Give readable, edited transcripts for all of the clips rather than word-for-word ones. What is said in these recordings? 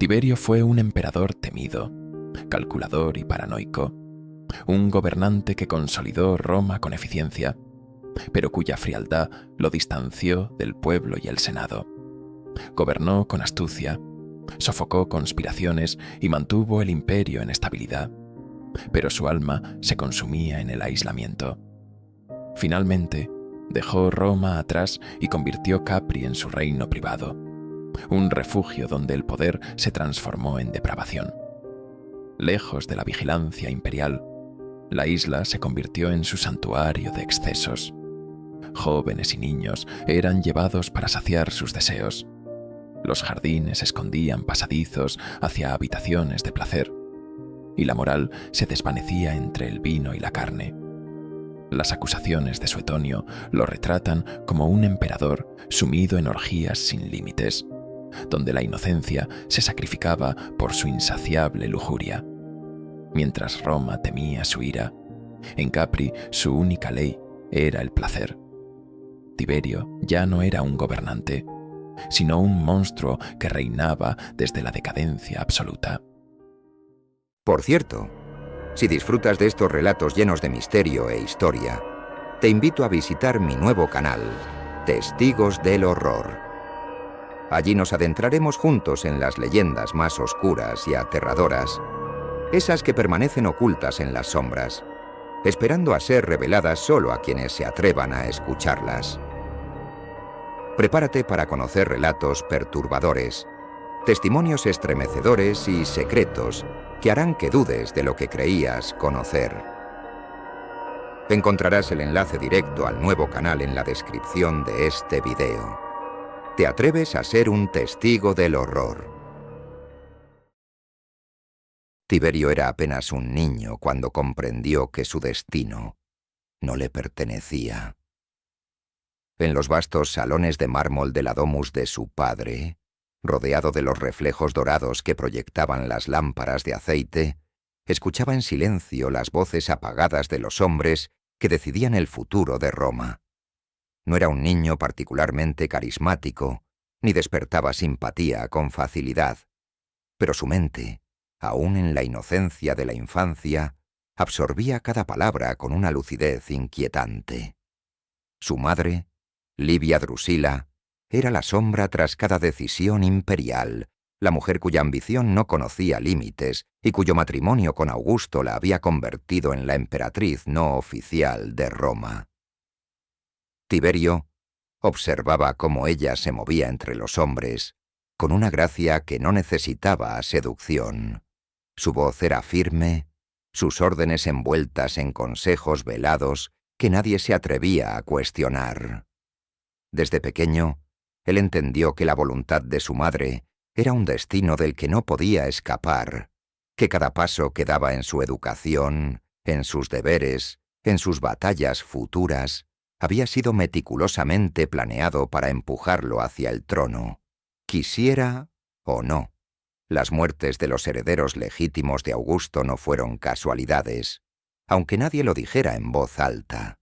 Tiberio fue un emperador temido, calculador y paranoico, un gobernante que consolidó Roma con eficiencia, pero cuya frialdad lo distanció del pueblo y el Senado. Gobernó con astucia, sofocó conspiraciones y mantuvo el imperio en estabilidad, pero su alma se consumía en el aislamiento. Finalmente, dejó Roma atrás y convirtió Capri en su reino privado, un refugio donde el poder se transformó en depravación. Lejos de la vigilancia imperial, la isla se convirtió en su santuario de excesos. Jóvenes y niños eran llevados para saciar sus deseos. Los jardines escondían pasadizos hacia habitaciones de placer, y la moral se desvanecía entre el vino y la carne. Las acusaciones de Suetonio lo retratan como un emperador sumido en orgías sin límites, donde la inocencia se sacrificaba por su insaciable lujuria. Mientras Roma temía su ira, en Capri su única ley era el placer. Tiberio ya no era un gobernante, sino un monstruo que reinaba desde la decadencia absoluta. Por cierto, si disfrutas de estos relatos llenos de misterio e historia, te invito a visitar mi nuevo canal, Testigos del Horror. Allí nos adentraremos juntos en las leyendas más oscuras y aterradoras, esas que permanecen ocultas en las sombras, esperando a ser reveladas solo a quienes se atrevan a escucharlas. Prepárate para conocer relatos perturbadores, testimonios estremecedores y secretos que harán que dudes de lo que creías conocer. Encontrarás el enlace directo al nuevo canal en la descripción de este video. ¿Te atreves a ser un testigo del horror? Tiberio era apenas un niño cuando comprendió que su destino no le pertenecía. En los vastos salones de mármol de la domus de su padre, rodeado de los reflejos dorados que proyectaban las lámparas de aceite, escuchaba en silencio las voces apagadas de los hombres que decidían el futuro de Roma. No era un niño particularmente carismático, ni despertaba simpatía con facilidad, pero su mente, aún en la inocencia de la infancia, absorbía cada palabra con una lucidez inquietante. Su madre, Livia Drusila, era la sombra tras cada decisión imperial, la mujer cuya ambición no conocía límites y cuyo matrimonio con Augusto la había convertido en la emperatriz no oficial de Roma. Tiberio observaba cómo ella se movía entre los hombres, con una gracia que no necesitaba seducción. Su voz era firme, sus órdenes envueltas en consejos velados que nadie se atrevía a cuestionar. Desde pequeño, él entendió que la voluntad de su madre era un destino del que no podía escapar, que cada paso que daba en su educación, en sus deberes, en sus batallas futuras, había sido meticulosamente planeado para empujarlo hacia el trono, quisiera o no. Las muertes de los herederos legítimos de Augusto no fueron casualidades, aunque nadie lo dijera en voz alta.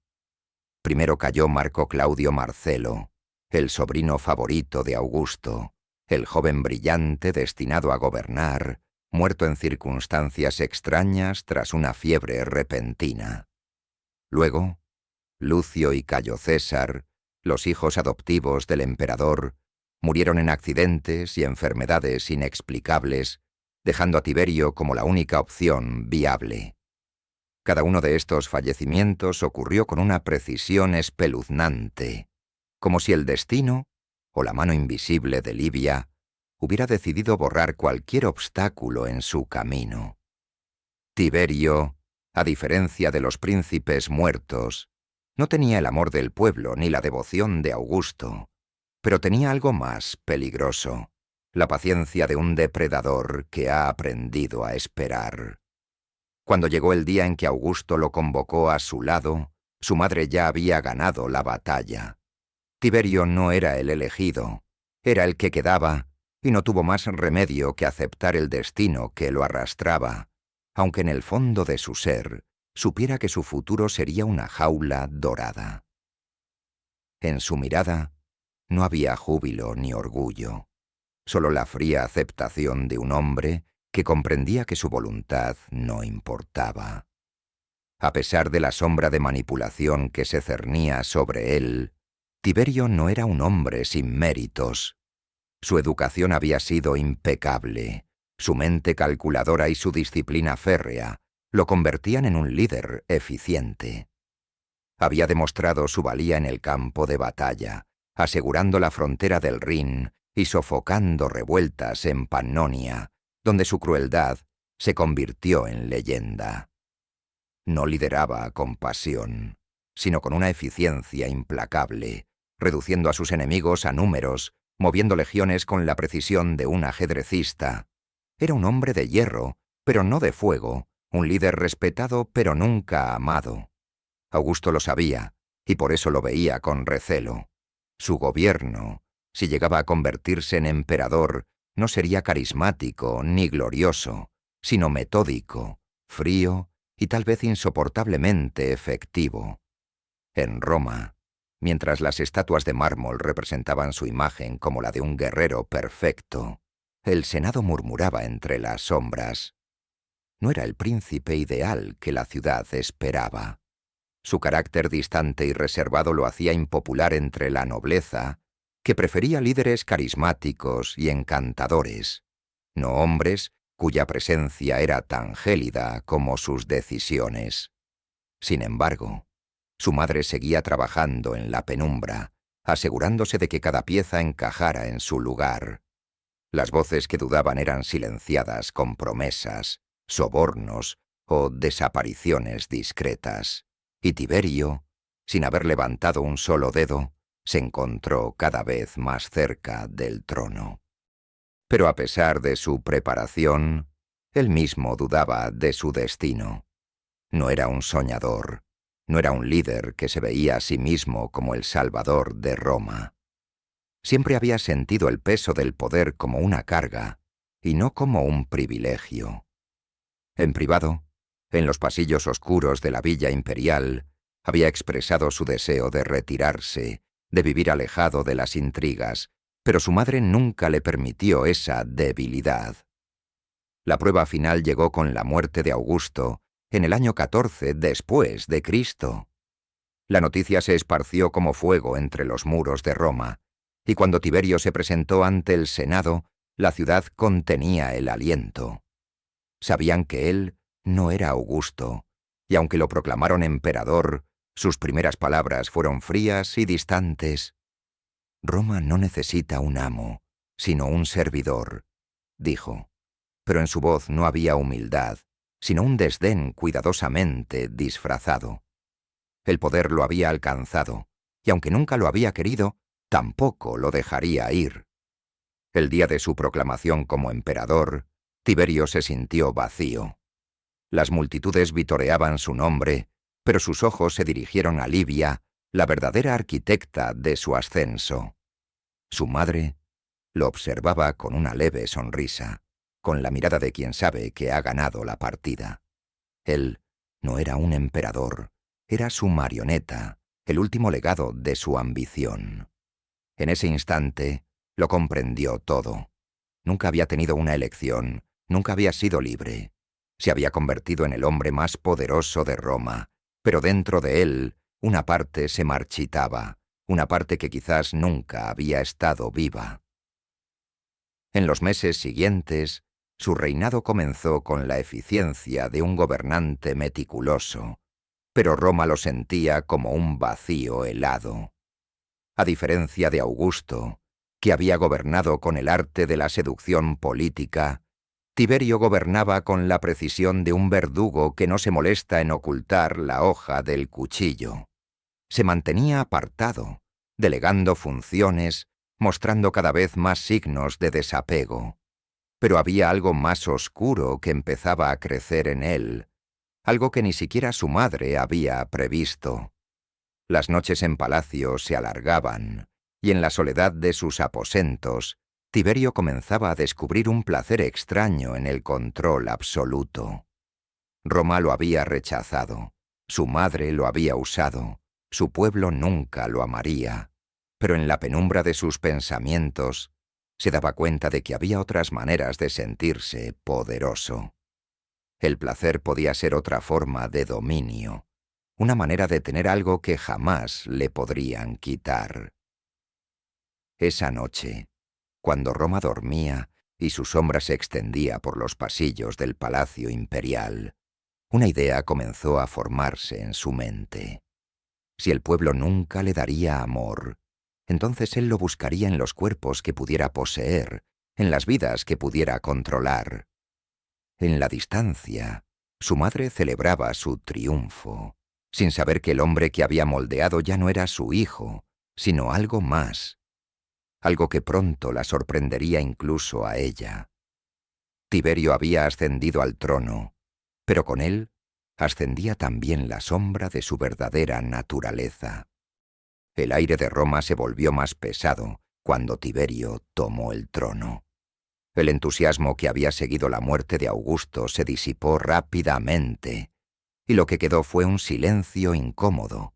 Primero cayó Marco Claudio Marcelo, el sobrino favorito de Augusto, el joven brillante destinado a gobernar, muerto en circunstancias extrañas tras una fiebre repentina. Luego, Lucio y Cayo César, los hijos adoptivos del emperador, murieron en accidentes y enfermedades inexplicables, dejando a Tiberio como la única opción viable. Cada uno de estos fallecimientos ocurrió con una precisión espeluznante, como si el destino, o la mano invisible de Livia, hubiera decidido borrar cualquier obstáculo en su camino. Tiberio, a diferencia de los príncipes muertos, no tenía el amor del pueblo ni la devoción de Augusto, pero tenía algo más peligroso, la paciencia de un depredador que ha aprendido a esperar. Cuando llegó el día en que Augusto lo convocó a su lado, su madre ya había ganado la batalla. Tiberio no era el elegido, era el que quedaba, y no tuvo más remedio que aceptar el destino que lo arrastraba, aunque en el fondo de su ser supiera que su futuro sería una jaula dorada. En su mirada no había júbilo ni orgullo, solo la fría aceptación de un hombre que comprendía que su voluntad no importaba. A pesar de la sombra de manipulación que se cernía sobre él, Tiberio no era un hombre sin méritos. Su educación había sido impecable, su mente calculadora y su disciplina férrea lo convertían en un líder eficiente. Había demostrado su valía en el campo de batalla, asegurando la frontera del Rin y sofocando revueltas en Pannonia, donde su crueldad se convirtió en leyenda. No lideraba con pasión, sino con una eficiencia implacable, reduciendo a sus enemigos a números, moviendo legiones con la precisión de un ajedrecista. Era un hombre de hierro, pero no de fuego, un líder respetado pero nunca amado. Augusto lo sabía, y por eso lo veía con recelo. Su gobierno, si llegaba a convertirse en emperador, no sería carismático ni glorioso, sino metódico, frío y tal vez insoportablemente efectivo. En Roma, mientras las estatuas de mármol representaban su imagen como la de un guerrero perfecto, el Senado murmuraba entre las sombras. No era el príncipe ideal que la ciudad esperaba. Su carácter distante y reservado lo hacía impopular entre la nobleza, que prefería líderes carismáticos y encantadores, no hombres cuya presencia era tan gélida como sus decisiones. Sin embargo, su madre seguía trabajando en la penumbra, asegurándose de que cada pieza encajara en su lugar. Las voces que dudaban eran silenciadas con promesas, sobornos o desapariciones discretas. Y Tiberio, sin haber levantado un solo dedo, se encontró cada vez más cerca del trono. Pero a pesar de su preparación, él mismo dudaba de su destino. No era un soñador, no era un líder que se veía a sí mismo como el salvador de Roma. Siempre había sentido el peso del poder como una carga y no como un privilegio. En privado, en los pasillos oscuros de la villa imperial, había expresado su deseo de retirarse, de vivir alejado de las intrigas, pero su madre nunca le permitió esa debilidad. La prueba final llegó con la muerte de Augusto en el año 14 después de Cristo. La noticia se esparció como fuego entre los muros de Roma, y cuando Tiberio se presentó ante el Senado, la ciudad contenía el aliento. Sabían que él no era Augusto, y aunque lo proclamaron emperador, sus primeras palabras fueron frías y distantes. «Roma no necesita un amo, sino un servidor», dijo, pero en su voz no había humildad, sino un desdén cuidadosamente disfrazado. El poder lo había alcanzado, y aunque nunca lo había querido, tampoco lo dejaría ir. El día de su proclamación como emperador, Tiberio se sintió vacío. Las multitudes vitoreaban su nombre, pero sus ojos se dirigieron a Livia, la verdadera arquitecta de su ascenso. Su madre lo observaba con una leve sonrisa, con la mirada de quien sabe que ha ganado la partida. Él no era un emperador, era su marioneta, el último legado de su ambición. En ese instante lo comprendió todo. Nunca había tenido una elección, nunca había sido libre. Se había convertido en el hombre más poderoso de Roma, pero dentro de él una parte se marchitaba, una parte que quizás nunca había estado viva. En los meses siguientes, su reinado comenzó con la eficiencia de un gobernante meticuloso, pero Roma lo sentía como un vacío helado. A diferencia de Augusto, que había gobernado con el arte de la seducción política, Tiberio gobernaba con la precisión de un verdugo que no se molesta en ocultar la hoja del cuchillo. Se mantenía apartado, delegando funciones, mostrando cada vez más signos de desapego. Pero había algo más oscuro que empezaba a crecer en él, algo que ni siquiera su madre había previsto. Las noches en palacio se alargaban, y en la soledad de sus aposentos, Tiberio comenzaba a descubrir un placer extraño en el control absoluto. Roma lo había rechazado, su madre lo había usado, su pueblo nunca lo amaría, pero en la penumbra de sus pensamientos Se daba cuenta de que había otras maneras de sentirse poderoso. El placer podía ser otra forma de dominio, una manera de tener algo que jamás le podrían quitar. Esa noche, cuando Roma dormía y su sombra se extendía por los pasillos del Palacio Imperial, una idea comenzó a formarse en su mente. Si el pueblo nunca le daría amor, entonces él lo buscaría en los cuerpos que pudiera poseer, en las vidas que pudiera controlar. En la distancia, su madre celebraba su triunfo, sin saber que el hombre que había moldeado ya no era su hijo, sino algo más, algo que pronto la sorprendería incluso a ella. Tiberio había ascendido al trono, pero con él ascendía también la sombra de su verdadera naturaleza. El aire de Roma se volvió más pesado cuando Tiberio tomó el trono. El entusiasmo que había seguido la muerte de Augusto se disipó rápidamente, y lo que quedó fue un silencio incómodo,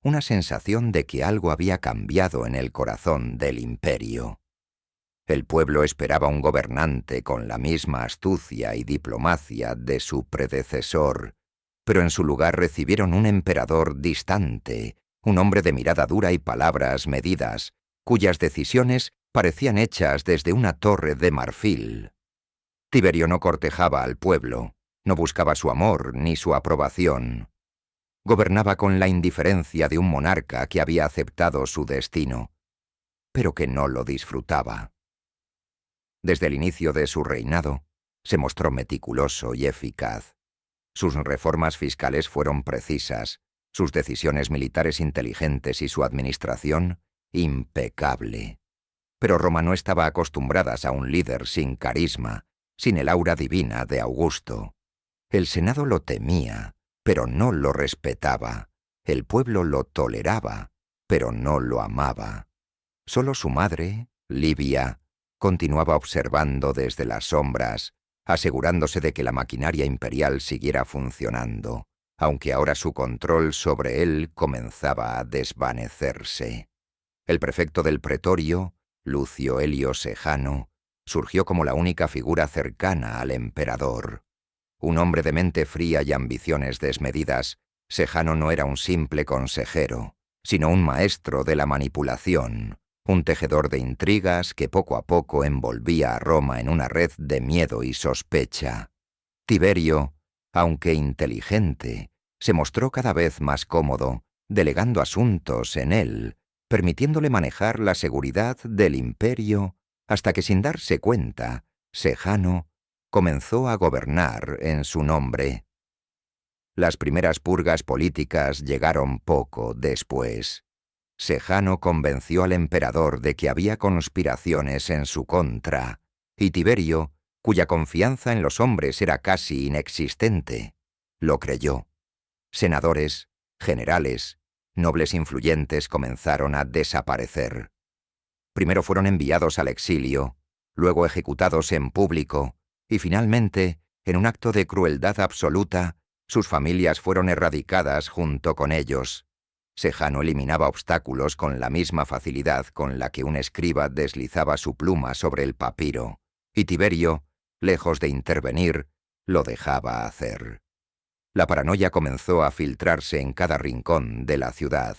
una sensación de que algo había cambiado en el corazón del imperio. El pueblo esperaba un gobernante con la misma astucia y diplomacia de su predecesor, pero en su lugar recibieron un emperador distante, un hombre de mirada dura y palabras medidas, cuyas decisiones parecían hechas desde una torre de marfil. Tiberio no cortejaba al pueblo, no buscaba su amor ni su aprobación. Gobernaba con la indiferencia de un monarca que había aceptado su destino, pero que no lo disfrutaba. Desde el inicio de su reinado, se mostró meticuloso y eficaz. Sus reformas fiscales fueron precisas, sus decisiones militares inteligentes y su administración impecable. Pero Roma no estaba acostumbrada a un líder sin carisma, sin el aura divina de Augusto. El Senado lo temía, pero no lo respetaba. El pueblo lo toleraba, pero no lo amaba. Solo su madre, Livia, continuaba observando desde las sombras, asegurándose de que la maquinaria imperial siguiera funcionando, aunque ahora su control sobre él comenzaba a desvanecerse. El prefecto del pretorio, Lucio Helio Sejano, surgió como la única figura cercana al emperador. Un hombre de mente fría y ambiciones desmedidas, Sejano no era un simple consejero, sino un maestro de la manipulación, un tejedor de intrigas que poco a poco envolvía a Roma en una red de miedo y sospecha. Tiberio, aunque inteligente, se mostró cada vez más cómodo, delegando asuntos en él, permitiéndole manejar la seguridad del imperio, hasta que sin darse cuenta, Sejano comenzó a gobernar en su nombre. Las primeras purgas políticas llegaron poco después. Sejano convenció al emperador de que había conspiraciones en su contra, y Tiberio, cuya confianza en los hombres era casi inexistente, lo creyó. Senadores, generales, nobles influyentes comenzaron a desaparecer. Primero fueron enviados al exilio, luego ejecutados en público, y finalmente, en un acto de crueldad absoluta, sus familias fueron erradicadas junto con ellos. Sejano eliminaba obstáculos con la misma facilidad con la que un escriba deslizaba su pluma sobre el papiro, y Tiberio, lejos de intervenir, lo dejaba hacer. La paranoia comenzó a filtrarse en cada rincón de la ciudad.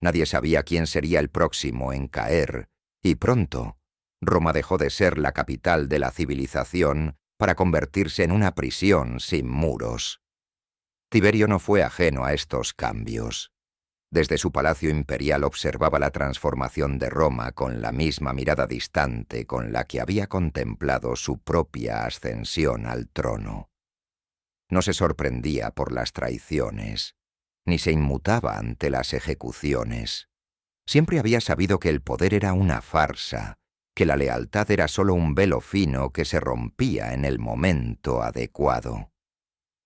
Nadie sabía quién sería el próximo en caer, y pronto, Roma dejó de ser la capital de la civilización para convertirse en una prisión sin muros. Tiberio no fue ajeno a estos cambios. Desde su palacio imperial observaba la transformación de Roma con la misma mirada distante con la que había contemplado su propia ascensión al trono. No se sorprendía por las traiciones, ni se inmutaba ante las ejecuciones. Siempre había sabido que el poder era una farsa, que la lealtad era solo un velo fino que se rompía en el momento adecuado.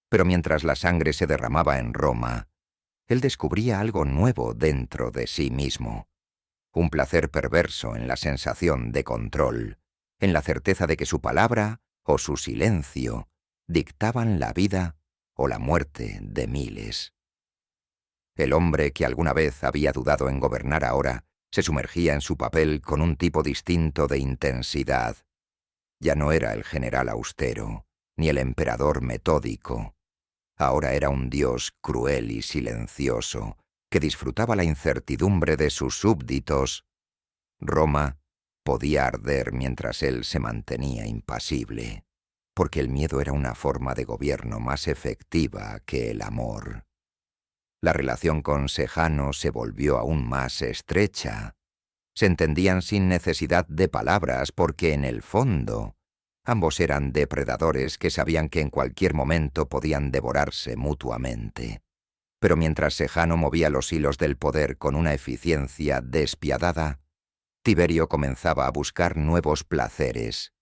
Pero mientras la sangre se derramaba en Roma, él descubría algo nuevo dentro de sí mismo. Un placer perverso en la sensación de control, en la certeza de que su palabra o su silencio dictaban la vida o la muerte de miles. El hombre que alguna vez había dudado en gobernar ahora Se sumergía en su papel con un tipo distinto de intensidad. Ya no era el general austero, ni el emperador metódico. Ahora era un dios cruel y silencioso, que disfrutaba la incertidumbre de sus súbditos. Roma podía arder mientras él se mantenía impasible, porque el miedo era una forma de gobierno más efectiva que el amor. La relación con Sejano se volvió aún más estrecha. Se entendían sin necesidad de palabras porque, en el fondo, ambos eran depredadores que sabían que en cualquier momento podían devorarse mutuamente. Pero mientras Sejano movía los hilos del poder con una eficiencia despiadada, Tiberio comenzaba a buscar nuevos placeres,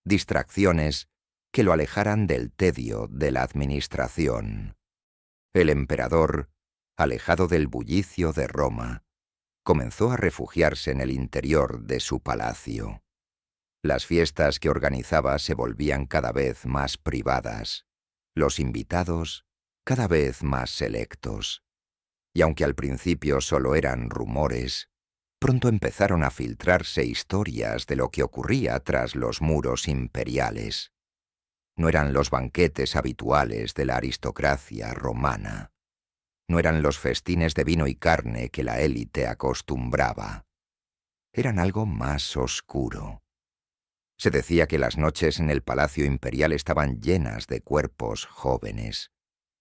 distracciones que lo alejaran del tedio de la administración. El emperador, alejado del bullicio de Roma, comenzó a refugiarse en el interior de su palacio. Las fiestas que organizaba se volvían cada vez más privadas, los invitados cada vez más selectos. Y aunque al principio solo eran rumores, pronto empezaron a filtrarse historias de lo que ocurría tras los muros imperiales. No eran los banquetes habituales de la aristocracia romana. No eran los festines de vino y carne que la élite acostumbraba. Eran algo más oscuro. Se decía que las noches en el palacio imperial estaban llenas de cuerpos jóvenes,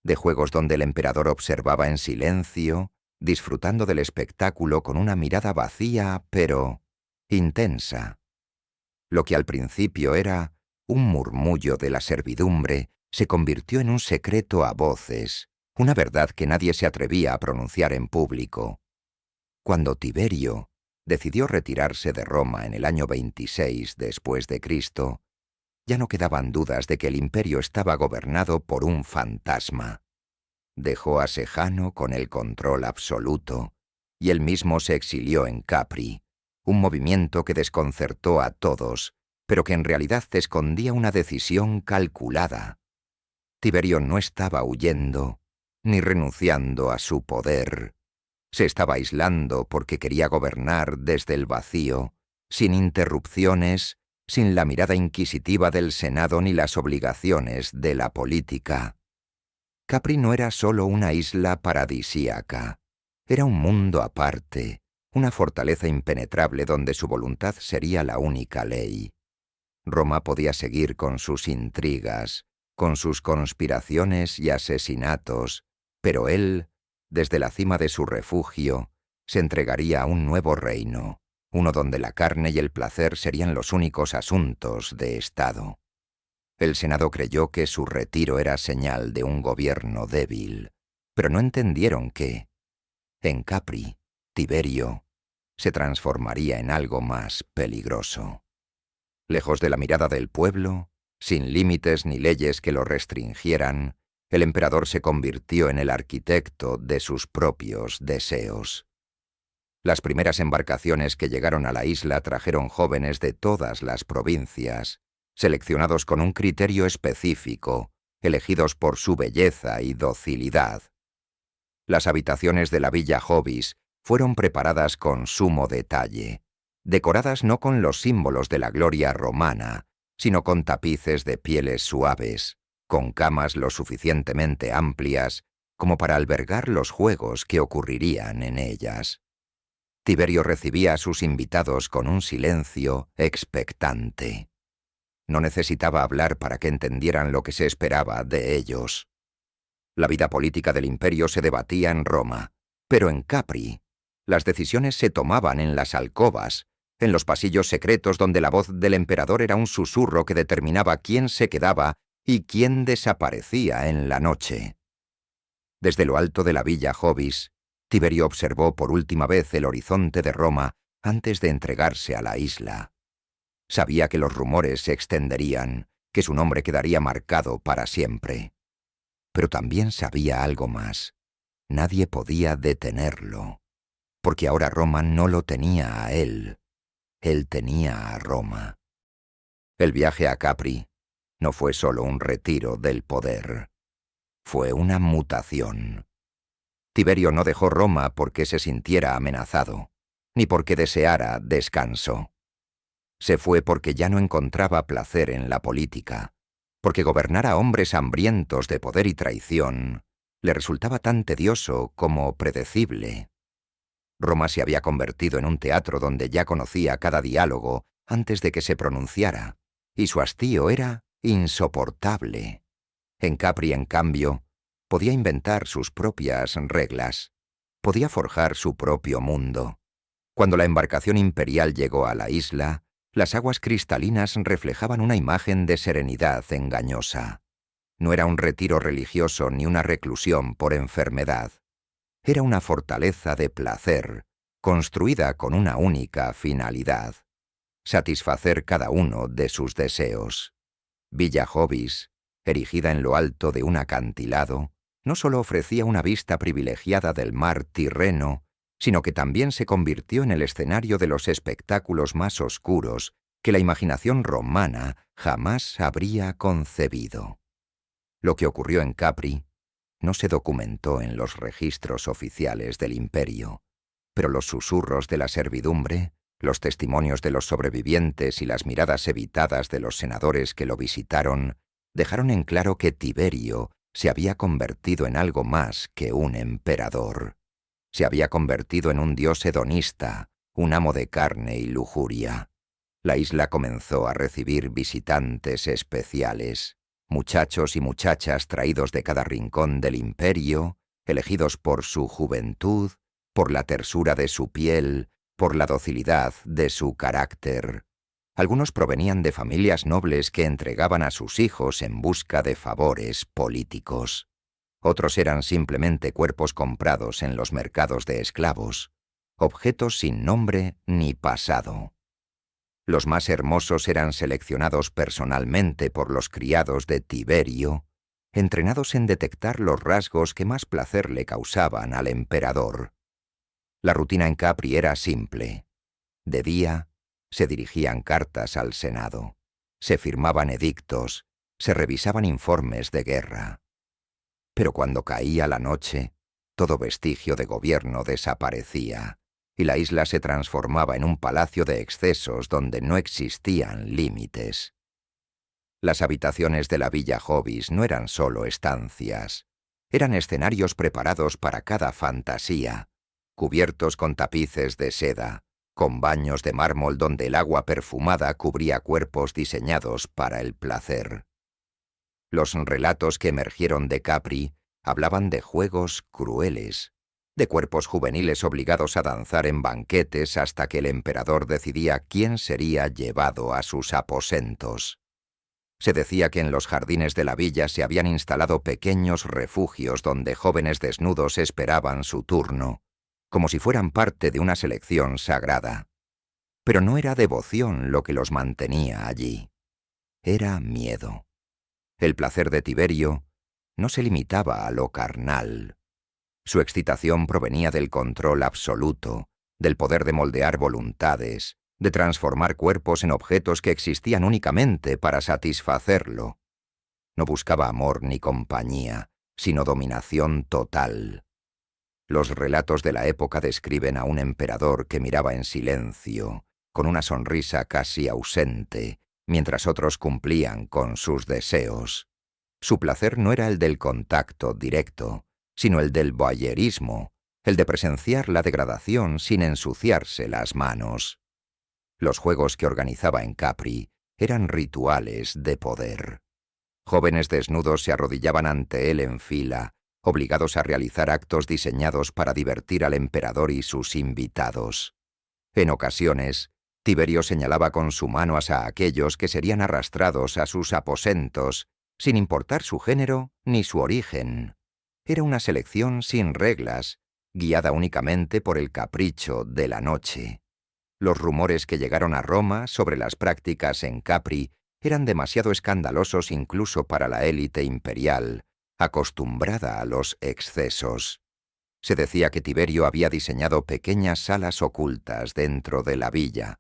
de juegos donde el emperador observaba en silencio, disfrutando del espectáculo con una mirada vacía, pero intensa. Lo que al principio era un murmullo de la servidumbre se convirtió en un secreto a voces, una verdad que nadie se atrevía a pronunciar en público. Cuando Tiberio decidió retirarse de Roma en el año 26 después de Cristo, ya no quedaban dudas de que el imperio estaba gobernado por un fantasma. Dejó a Sejano con el control absoluto, y él mismo se exilió en Capri, un movimiento que desconcertó a todos, pero que en realidad escondía una decisión calculada. Tiberio no estaba huyendo, ni renunciando a su poder. Se estaba aislando porque quería gobernar desde el vacío, sin interrupciones, sin la mirada inquisitiva del Senado ni las obligaciones de la política. Capri no era solo una isla paradisíaca, era un mundo aparte, una fortaleza impenetrable donde su voluntad sería la única ley. Roma podía seguir con sus intrigas, con sus conspiraciones y asesinatos, pero él, desde la cima de su refugio, se entregaría a un nuevo reino, uno donde la carne y el placer serían los únicos asuntos de Estado. El Senado creyó que su retiro era señal de un gobierno débil, pero no entendieron que, en Capri, Tiberio se transformaría en algo más peligroso. Lejos de la mirada del pueblo, sin límites ni leyes que lo restringieran, el emperador se convirtió en el arquitecto de sus propios deseos. Las primeras embarcaciones que llegaron a la isla trajeron jóvenes de todas las provincias, seleccionados con un criterio específico, elegidos por su belleza y docilidad. Las habitaciones de la Villa Jovis fueron preparadas con sumo detalle, decoradas no con los símbolos de la gloria romana, sino con tapices de pieles suaves, con camas lo suficientemente amplias como para albergar los juegos que ocurrirían en ellas. Tiberio recibía a sus invitados con un silencio expectante. No necesitaba hablar para que entendieran lo que se esperaba de ellos. La vida política del imperio se debatía en Roma, pero en Capri, las decisiones se tomaban en las alcobas, en los pasillos secretos donde la voz del emperador era un susurro que determinaba quién se quedaba y quién desaparecía en la noche. Desde lo alto de la Villa Jovis, Tiberio observó por última vez el horizonte de Roma antes de entregarse a la isla. Sabía que los rumores se extenderían, que su nombre quedaría marcado para siempre. Pero también sabía algo más. Nadie podía detenerlo, porque ahora Roma no lo tenía a él. Él tenía a Roma. El viaje a Capri no fue solo un retiro del poder. Fue una mutación. Tiberio no dejó Roma porque se sintiera amenazado. ni porque deseara descanso. Se fue porque ya no encontraba placer en la política, porque gobernar a hombres hambrientos de poder y traición le resultaba tan tedioso como predecible. Roma se había convertido en un teatro donde ya conocía cada diálogo antes de que se pronunciara, y su hastío era insoportable. En Capri, en cambio, podía inventar sus propias reglas, podía forjar su propio mundo. Cuando la embarcación imperial llegó a la isla, las aguas cristalinas reflejaban una imagen de serenidad engañosa. No era un retiro religioso ni una reclusión por enfermedad. Era una fortaleza de placer, construida con una única finalidad: satisfacer cada uno de sus deseos. Villa Jovis, erigida en lo alto de un acantilado, no solo ofrecía una vista privilegiada del mar Tirreno, sino que también se convirtió en el escenario de los espectáculos más oscuros que la imaginación romana jamás habría concebido. Lo que ocurrió en Capri no se documentó en los registros oficiales del imperio, pero los susurros de la servidumbre, los testimonios de los sobrevivientes y las miradas evitadas de los senadores que lo visitaron dejaron en claro que Tiberio se había convertido en algo más que un emperador. Se había convertido en un dios hedonista, un amo de carne y lujuria. La isla comenzó a recibir visitantes especiales, muchachos y muchachas traídos de cada rincón del imperio, elegidos por su juventud, por la tersura de su piel, por la docilidad de su carácter. Algunos provenían de familias nobles que entregaban a sus hijos en busca de favores políticos. Otros eran simplemente cuerpos comprados en los mercados de esclavos, objetos sin nombre ni pasado. Los más hermosos eran seleccionados personalmente por los criados de Tiberio, entrenados en detectar los rasgos que más placer le causaban al emperador. La rutina en Capri era simple. De día, se dirigían cartas al Senado, se firmaban edictos, se revisaban informes de guerra. Pero cuando caía la noche, todo vestigio de gobierno desaparecía, y la isla se transformaba en un palacio de excesos donde no existían límites. Las habitaciones de la Villa Jovis no eran solo estancias, eran escenarios preparados para cada fantasía, cubiertos con tapices de seda, con baños de mármol donde el agua perfumada cubría cuerpos diseñados para el placer. Los relatos que emergieron de Capri hablaban de juegos crueles, de cuerpos juveniles obligados a danzar en banquetes hasta que el emperador decidía quién sería llevado a sus aposentos. Se decía que en los jardines de la villa se habían instalado pequeños refugios donde jóvenes desnudos esperaban su turno, como si fueran parte de una selección sagrada. Pero no era devoción lo que los mantenía allí. Era miedo. El placer de Tiberio no se limitaba a lo carnal. Su excitación provenía del control absoluto, del poder de moldear voluntades, de transformar cuerpos en objetos que existían únicamente para satisfacerlo. No buscaba amor ni compañía, sino dominación total. Los relatos de la época describen a un emperador que miraba en silencio, con una sonrisa casi ausente, mientras otros cumplían con sus deseos. Su placer no era el del contacto directo, sino el del voyerismo, el de presenciar la degradación sin ensuciarse las manos. Los juegos que organizaba en Capri eran rituales de poder. Jóvenes desnudos se arrodillaban ante él en fila, obligados a realizar actos diseñados para divertir al emperador y sus invitados. En ocasiones, Tiberio señalaba con su mano a aquellos que serían arrastrados a sus aposentos, sin importar su género ni su origen. Era una selección sin reglas, guiada únicamente por el capricho de la noche. Los rumores que llegaron a Roma sobre las prácticas en Capri eran demasiado escandalosos incluso para la élite imperial, acostumbrada a los excesos. Se decía que Tiberio había diseñado pequeñas salas ocultas dentro de la villa,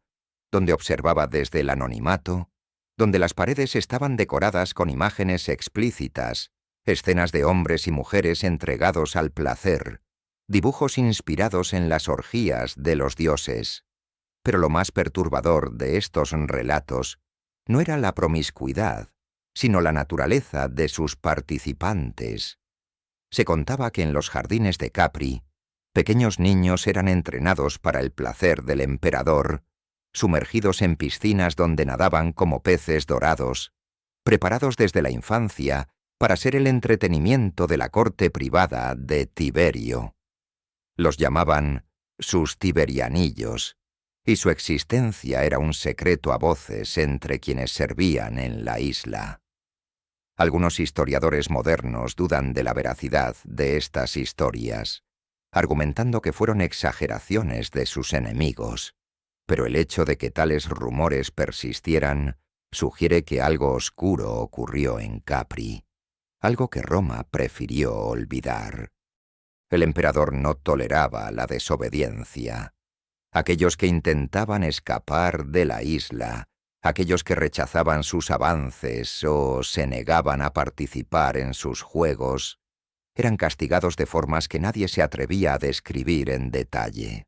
donde observaba desde el anonimato, donde las paredes estaban decoradas con imágenes explícitas, escenas de hombres y mujeres entregados al placer, dibujos inspirados en las orgías de los dioses. Pero lo más perturbador de estos relatos no era la promiscuidad, sino la naturaleza de sus participantes. Se contaba que en los jardines de Capri, pequeños niños eran entrenados para el placer del emperador, sumergidos en piscinas donde nadaban como peces dorados, preparados desde la infancia para ser el entretenimiento de la corte privada de Tiberio. Los llamaban sus tiberianillos, y su existencia era un secreto a voces entre quienes servían en la isla. Algunos historiadores modernos dudan de la veracidad de estas historias, argumentando que fueron exageraciones de sus enemigos, pero el hecho de que tales rumores persistieran sugiere que algo oscuro ocurrió en Capri, algo que Roma prefirió olvidar. El emperador no toleraba la desobediencia. Aquellos que intentaban escapar de la isla, aquellos que rechazaban sus avances o se negaban a participar en sus juegos, eran castigados de formas que nadie se atrevía a describir en detalle.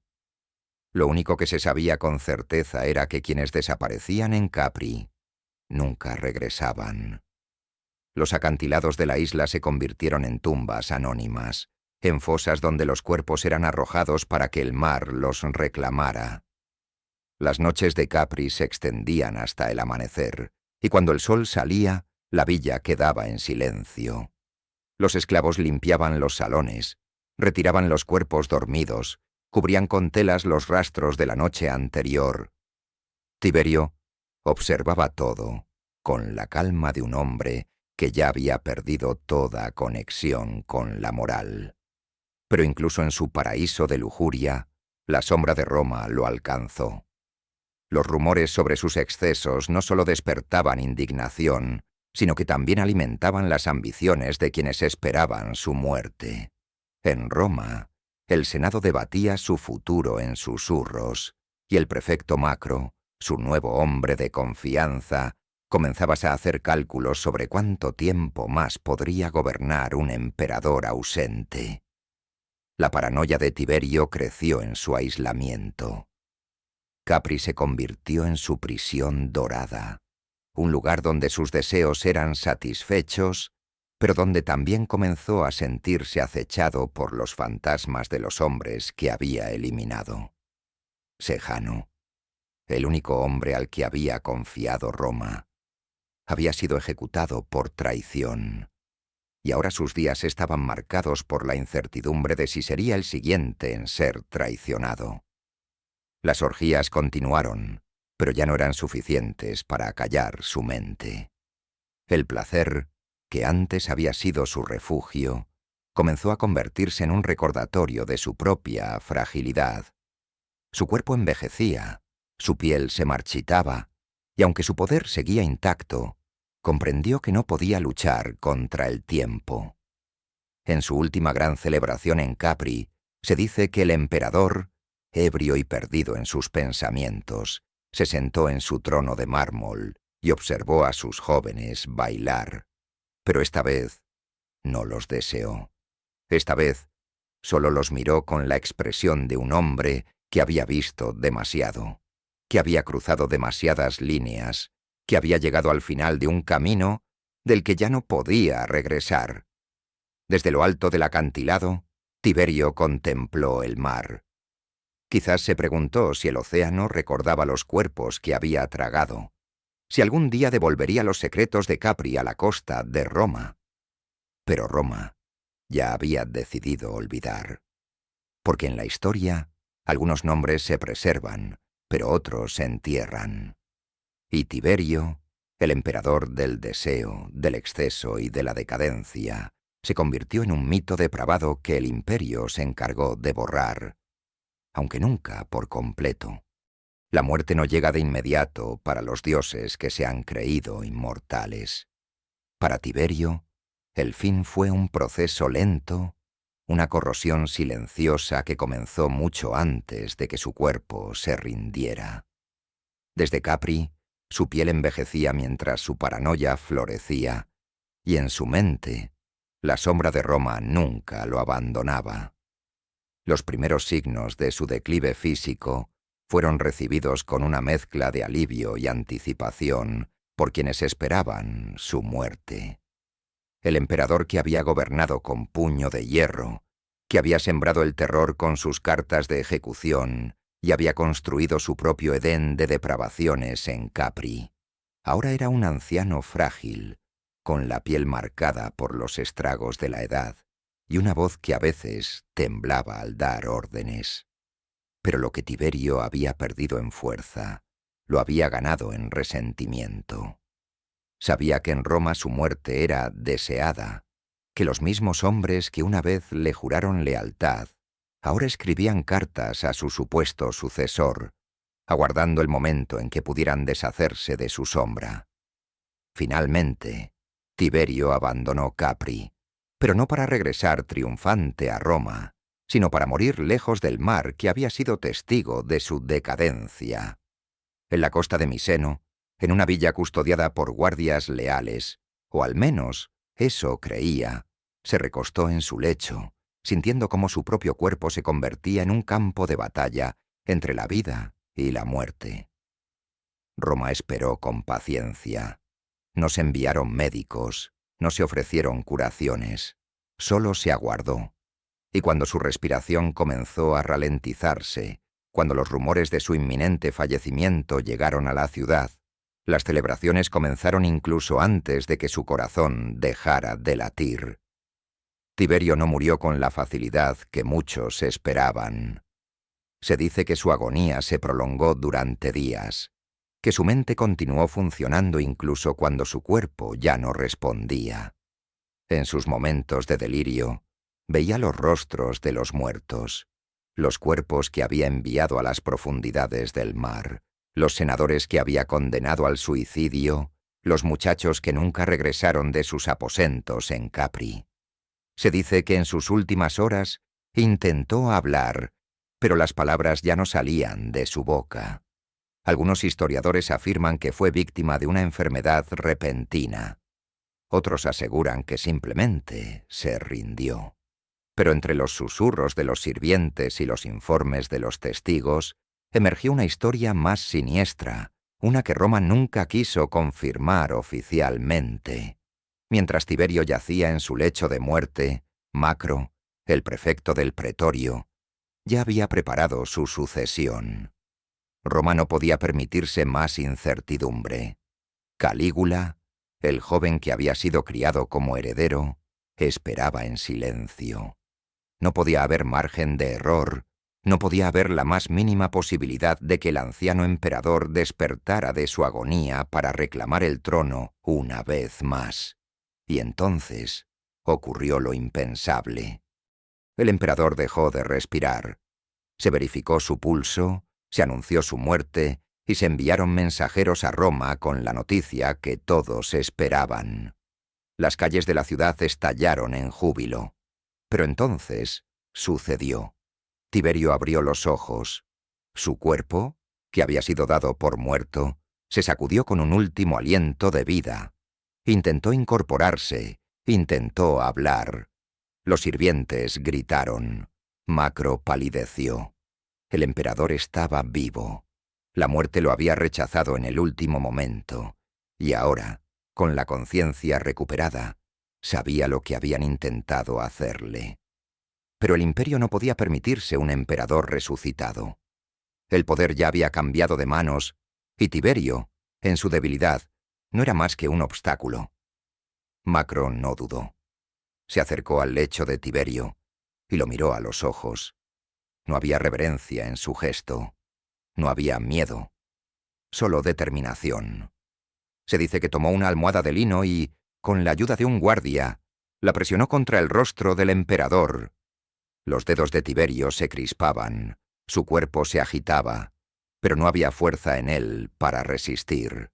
Lo único que se sabía con certeza era que quienes desaparecían en Capri nunca regresaban. Los acantilados de la isla se convirtieron en tumbas anónimas, en fosas donde los cuerpos eran arrojados para que el mar los reclamara. Las noches de Capri se extendían hasta el amanecer, y cuando el sol salía, la villa quedaba en silencio. Los esclavos limpiaban los salones, retiraban los cuerpos dormidos, cubrían con telas los rastros de la noche anterior. Tiberio observaba todo, con la calma de un hombre que ya había perdido toda conexión con la moral. Pero incluso en su paraíso de lujuria, la sombra de Roma lo alcanzó. Los rumores sobre sus excesos no solo despertaban indignación, sino que también alimentaban las ambiciones de quienes esperaban su muerte. En Roma, el Senado debatía su futuro en susurros, y el prefecto Macro, su nuevo hombre de confianza, comenzaba a hacer cálculos sobre cuánto tiempo más podría gobernar un emperador ausente. La paranoia de Tiberio creció en su aislamiento. Capri se convirtió en su prisión dorada, un lugar donde sus deseos eran satisfechos, pero donde también comenzó a sentirse acechado por los fantasmas de los hombres que había eliminado. Sejano, el único hombre al que había confiado Roma, había sido ejecutado por traición, y ahora sus días estaban marcados por la incertidumbre de si sería el siguiente en ser traicionado. Las orgías continuaron, pero ya no eran suficientes para acallar su mente. El placer, que antes había sido su refugio, comenzó a convertirse en un recordatorio de su propia fragilidad. Su cuerpo envejecía, su piel se marchitaba, y aunque su poder seguía intacto, comprendió que no podía luchar contra el tiempo. En su última gran celebración en Capri, se dice que el emperador, ebrio y perdido en sus pensamientos, se sentó en su trono de mármol y observó a sus jóvenes bailar. Pero esta vez no los deseó. Esta vez solo los miró con la expresión de un hombre que había visto demasiado, que había cruzado demasiadas líneas, que había llegado al final de un camino del que ya no podía regresar. Desde lo alto del acantilado, Tiberio contempló el mar. Quizás se preguntó si el océano recordaba los cuerpos que había tragado, si algún día devolvería los secretos de Capri a la costa de Roma. Pero Roma ya había decidido olvidar, porque en la historia algunos nombres se preservan, pero otros se entierran. Y Tiberio, el emperador del deseo, del exceso y de la decadencia, se convirtió en un mito depravado que el imperio se encargó de borrar, aunque nunca por completo. La muerte no llega de inmediato para los dioses que se han creído inmortales. Para Tiberio, el fin fue un proceso lento, una corrosión silenciosa que comenzó mucho antes de que su cuerpo se rindiera. Desde Capri, su piel envejecía mientras su paranoia florecía, y en su mente, la sombra de Roma nunca lo abandonaba. Los primeros signos de su declive físico fueron recibidos con una mezcla de alivio y anticipación por quienes esperaban su muerte. El emperador que había gobernado con puño de hierro, que había sembrado el terror con sus cartas de ejecución y había construido su propio Edén de depravaciones en Capri, ahora era un anciano frágil, con la piel marcada por los estragos de la edad y una voz que a veces temblaba al dar órdenes. Pero lo que Tiberio había perdido en fuerza, lo había ganado en resentimiento. Sabía que en Roma su muerte era deseada, que los mismos hombres que una vez le juraron lealtad, ahora escribían cartas a su supuesto sucesor, aguardando el momento en que pudieran deshacerse de su sombra. Finalmente, Tiberio abandonó Capri, pero no para regresar triunfante a Roma, sino para morir lejos del mar que había sido testigo de su decadencia. En la costa de Miseno, en una villa custodiada por guardias leales, o al menos eso creía, se recostó en su lecho, sintiendo cómo su propio cuerpo se convertía en un campo de batalla entre la vida y la muerte. Roma esperó con paciencia. No se enviaron médicos, no se ofrecieron curaciones, solo se aguardó. Y cuando su respiración comenzó a ralentizarse, cuando los rumores de su inminente fallecimiento llegaron a la ciudad, las celebraciones comenzaron incluso antes de que su corazón dejara de latir. Tiberio no murió con la facilidad que muchos esperaban. Se dice que su agonía se prolongó durante días, que su mente continuó funcionando incluso cuando su cuerpo ya no respondía. En sus momentos de delirio, veía los rostros de los muertos, los cuerpos que había enviado a las profundidades del mar, los senadores que había condenado al suicidio, los muchachos que nunca regresaron de sus aposentos en Capri. Se dice que en sus últimas horas intentó hablar, pero las palabras ya no salían de su boca. Algunos historiadores afirman que fue víctima de una enfermedad repentina. Otros aseguran que simplemente se rindió. Pero entre los susurros de los sirvientes y los informes de los testigos, emergió una historia más siniestra, una que Roma nunca quiso confirmar oficialmente. Mientras Tiberio yacía en su lecho de muerte, Macro, el prefecto del pretorio, ya había preparado su sucesión. Roma no podía permitirse más incertidumbre. Calígula, el joven que había sido criado como heredero, esperaba en silencio. No podía haber margen de error, no podía haber la más mínima posibilidad de que el anciano emperador despertara de su agonía para reclamar el trono una vez más. Y entonces ocurrió lo impensable. El emperador dejó de respirar. Se verificó su pulso, se anunció su muerte y se enviaron mensajeros a Roma con la noticia que todos esperaban. Las calles de la ciudad estallaron en júbilo. Pero entonces sucedió. Tiberio abrió los ojos. Su cuerpo, que había sido dado por muerto, se sacudió con un último aliento de vida. Intentó incorporarse, intentó hablar. Los sirvientes gritaron. Macro palideció. El emperador estaba vivo. La muerte lo había rechazado en el último momento, y ahora, con la conciencia recuperada, sabía lo que habían intentado hacerle. Pero el imperio no podía permitirse un emperador resucitado. El poder ya había cambiado de manos, y Tiberio, en su debilidad, no era más que un obstáculo. Macro no dudó. Se acercó al lecho de Tiberio y lo miró a los ojos. No había reverencia en su gesto. No había miedo. Solo determinación. Se dice que tomó una almohada de lino y, con la ayuda de un guardia, la presionó contra el rostro del emperador. Los dedos de Tiberio se crispaban, su cuerpo se agitaba, pero no había fuerza en él para resistir.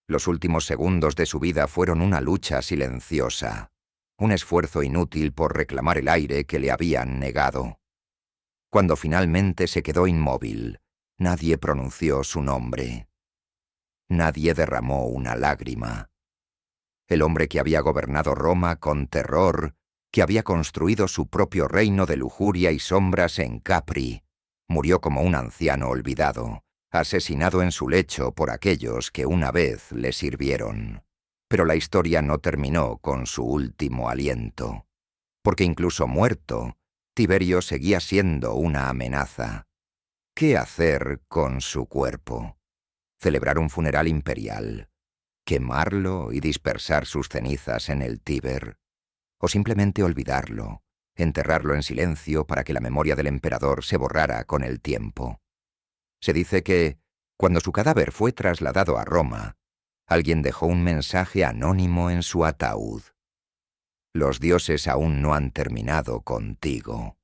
Los últimos segundos de su vida fueron una lucha silenciosa, un esfuerzo inútil por reclamar el aire que le habían negado. Cuando finalmente se quedó inmóvil, nadie pronunció su nombre. Nadie derramó una lágrima. El hombre que había gobernado Roma con terror, que había construido su propio reino de lujuria y sombras en Capri, murió como un anciano olvidado, asesinado en su lecho por aquellos que una vez le sirvieron. Pero la historia no terminó con su último aliento, porque incluso muerto, Tiberio seguía siendo una amenaza. ¿Qué hacer con su cuerpo? ¿Celebrar un funeral imperial? ¿Quemarlo y dispersar sus cenizas en el Tíber? ¿O simplemente olvidarlo, enterrarlo en silencio para que la memoria del emperador se borrara con el tiempo? Se dice que, cuando su cadáver fue trasladado a Roma, alguien dejó un mensaje anónimo en su ataúd. Los dioses aún no han terminado contigo.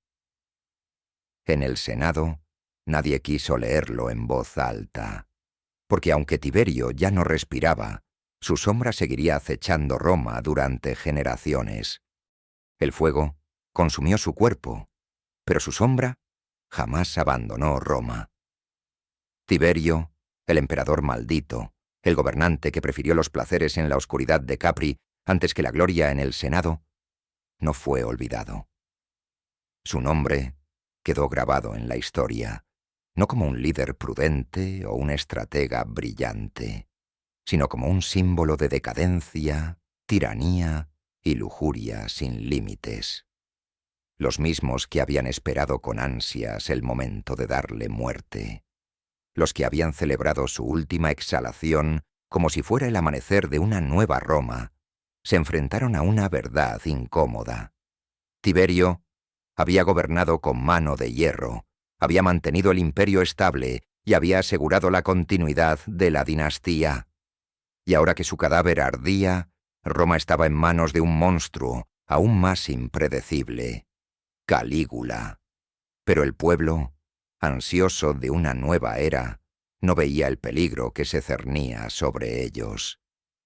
En el Senado, nadie quiso leerlo en voz alta, porque aunque Tiberio ya no respiraba, su sombra seguiría acechando Roma durante generaciones. El fuego consumió su cuerpo, pero su sombra jamás abandonó Roma. Tiberio, el emperador maldito, el gobernante que prefirió los placeres en la oscuridad de Capri antes que la gloria en el Senado, no fue olvidado. Su nombre quedó grabado en la historia, no como un líder prudente o un estratega brillante, sino como un símbolo de decadencia, tiranía y lujuria sin límites. Los mismos que habían esperado con ansias el momento de darle muerte. Los que habían celebrado su última exhalación como si fuera el amanecer de una nueva Roma, se enfrentaron a una verdad incómoda. Tiberio había gobernado con mano de hierro, había mantenido el imperio estable y había asegurado la continuidad de la dinastía. Y ahora que su cadáver ardía, Roma estaba en manos de un monstruo aún más impredecible, Calígula. Pero el pueblo, ansioso de una nueva era, no veía el peligro que se cernía sobre ellos.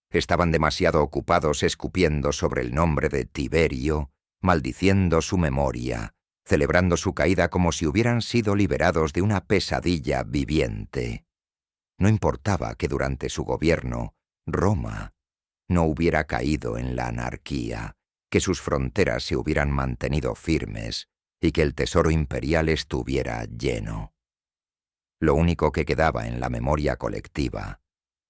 Estaban demasiado ocupados escupiendo sobre el nombre de Tiberio, maldiciendo su memoria, celebrando su caída como si hubieran sido liberados de una pesadilla viviente. No importaba que durante su gobierno, Roma no hubiera caído en la anarquía, que sus fronteras se hubieran mantenido firmes y que el tesoro imperial estuviera lleno. Lo único que quedaba en la memoria colectiva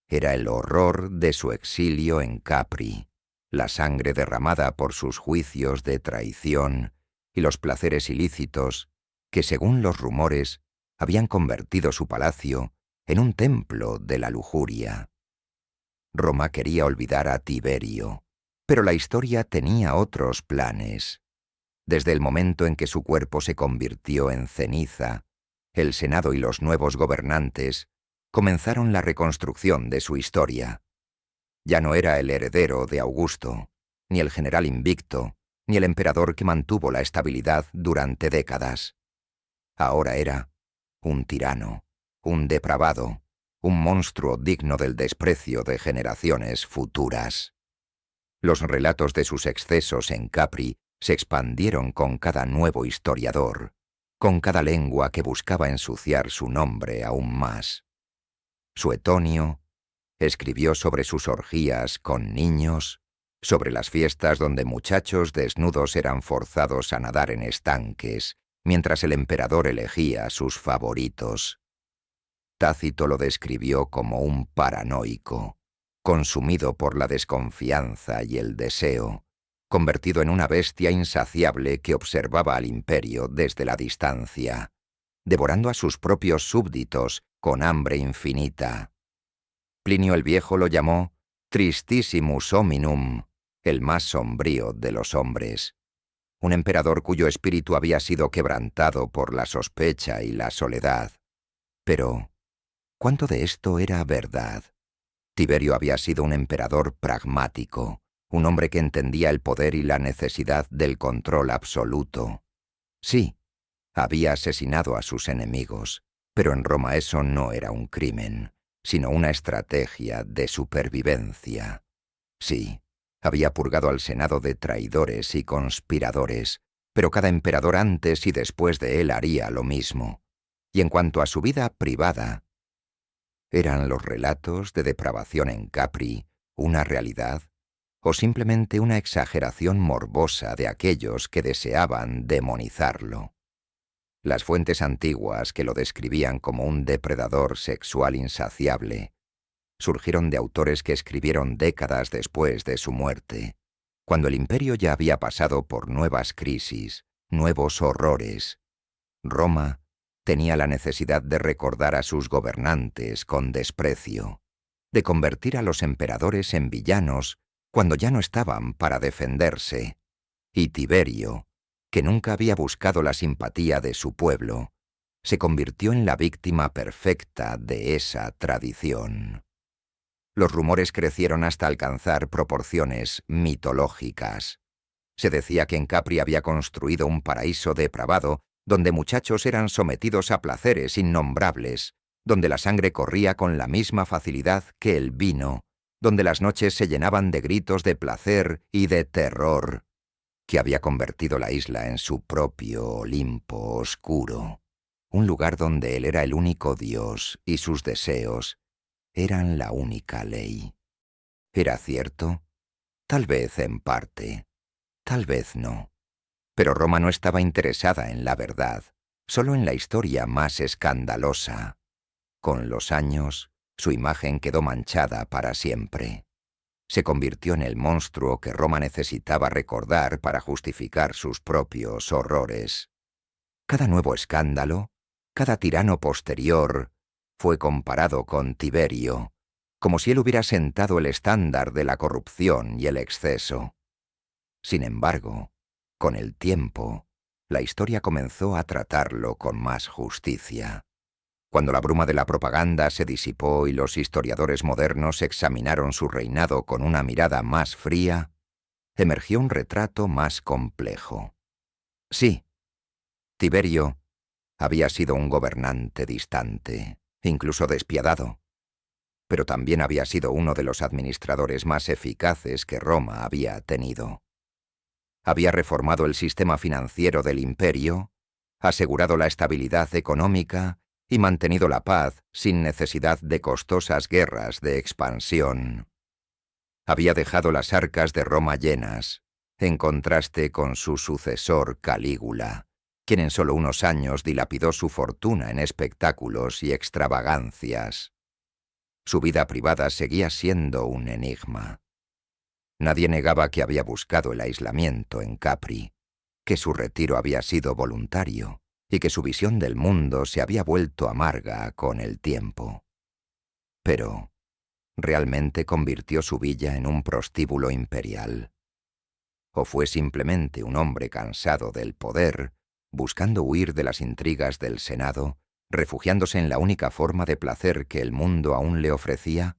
era el horror de su exilio en Capri, la sangre derramada por sus juicios de traición y los placeres ilícitos que, según los rumores, habían convertido su palacio en un templo de la lujuria. Roma quería olvidar a Tiberio, pero la historia tenía otros planes. Desde el momento en que su cuerpo se convirtió en ceniza, el Senado y los nuevos gobernantes comenzaron la reconstrucción de su historia. Ya no era el heredero de Augusto, ni el general invicto, ni el emperador que mantuvo la estabilidad durante décadas. Ahora era un tirano, un depravado, un monstruo digno del desprecio de generaciones futuras. Los relatos de sus excesos en Capri se expandieron con cada nuevo historiador, con cada lengua que buscaba ensuciar su nombre aún más. Suetonio escribió sobre sus orgías con niños, sobre las fiestas donde muchachos desnudos eran forzados a nadar en estanques, mientras el emperador elegía a sus favoritos. Tácito lo describió como un paranoico, consumido por la desconfianza y el deseo, convertido en una bestia insaciable que observaba al imperio desde la distancia, devorando a sus propios súbditos con hambre infinita. Plinio el Viejo lo llamó Tristissimus hominum, el más sombrío de los hombres, un emperador cuyo espíritu había sido quebrantado por la sospecha y la soledad. Pero ¿cuánto de esto era verdad? Tiberio había sido un emperador pragmático, un hombre que entendía el poder y la necesidad del control absoluto. Sí, había asesinado a sus enemigos, pero en Roma eso no era un crimen, sino una estrategia de supervivencia. Sí, había purgado al Senado de traidores y conspiradores, pero cada emperador antes y después de él haría lo mismo. Y en cuanto a su vida privada, ¿eran los relatos de depravación en Capri una realidad o simplemente una exageración morbosa de aquellos que deseaban demonizarlo. Las fuentes antiguas que lo describían como un depredador sexual insaciable surgieron de autores que escribieron décadas después de su muerte, cuando el imperio ya había pasado por nuevas crisis, nuevos horrores. Roma tenía la necesidad de recordar a sus gobernantes con desprecio, de convertir a los emperadores en villanos cuando ya no estaban para defenderse, y Tiberio, que nunca había buscado la simpatía de su pueblo, se convirtió en la víctima perfecta de esa tradición. Los rumores crecieron hasta alcanzar proporciones mitológicas. Se decía que en Capri había construido un paraíso depravado donde muchachos eran sometidos a placeres innombrables, donde la sangre corría con la misma facilidad que el vino, donde las noches se llenaban de gritos de placer y de terror, que había convertido la isla en su propio Olimpo oscuro, un lugar donde él era el único dios y sus deseos eran la única ley. ¿Era cierto? Tal vez en parte, tal vez no. Pero Roma no estaba interesada en la verdad, solo en la historia más escandalosa. Con los años, su imagen quedó manchada para siempre. Se convirtió en el monstruo que Roma necesitaba recordar para justificar sus propios horrores. Cada nuevo escándalo, cada tirano posterior, fue comparado con Tiberio, como si él hubiera sentado el estándar de la corrupción y el exceso. Sin embargo, con el tiempo, la historia comenzó a tratarlo con más justicia. Cuando la bruma de la propaganda se disipó y los historiadores modernos examinaron su reinado con una mirada más fría, emergió un retrato más complejo. Sí, Tiberio había sido un gobernante distante, incluso despiadado, pero también había sido uno de los administradores más eficaces que Roma había tenido. Había reformado el sistema financiero del imperio, asegurado la estabilidad económica y mantenido la paz sin necesidad de costosas guerras de expansión. Había dejado las arcas de Roma llenas, en contraste con su sucesor Calígula, quien en solo unos años dilapidó su fortuna en espectáculos y extravagancias. Su vida privada seguía siendo un enigma. Nadie negaba que había buscado el aislamiento en Capri, que su retiro había sido voluntario y que su visión del mundo se había vuelto amarga con el tiempo. Pero, ¿realmente convirtió su villa en un prostíbulo imperial? ¿O fue simplemente un hombre cansado del poder, buscando huir de las intrigas del Senado, refugiándose en la única forma de placer que el mundo aún le ofrecía?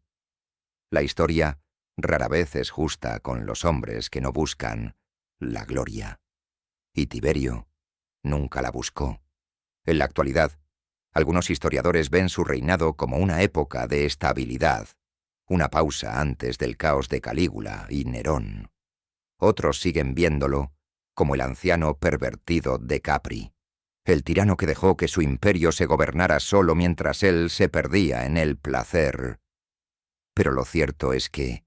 La historia rara vez es justa con los hombres que no buscan la gloria. Y Tiberio nunca la buscó. En la actualidad, algunos historiadores ven su reinado como una época de estabilidad, una pausa antes del caos de Calígula y Nerón. Otros siguen viéndolo como el anciano pervertido de Capri, el tirano que dejó que su imperio se gobernara solo mientras él se perdía en el placer. Pero lo cierto es que,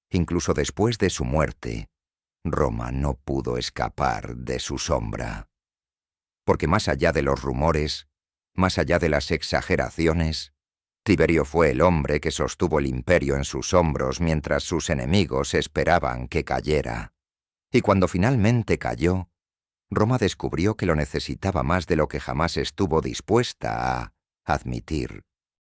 incluso después de su muerte, Roma no pudo escapar de su sombra. Porque más allá de los rumores, más allá de las exageraciones, Tiberio fue el hombre que sostuvo el imperio en sus hombros mientras sus enemigos esperaban que cayera. Y cuando finalmente cayó, Roma descubrió que lo necesitaba más de lo que jamás estuvo dispuesta a admitir.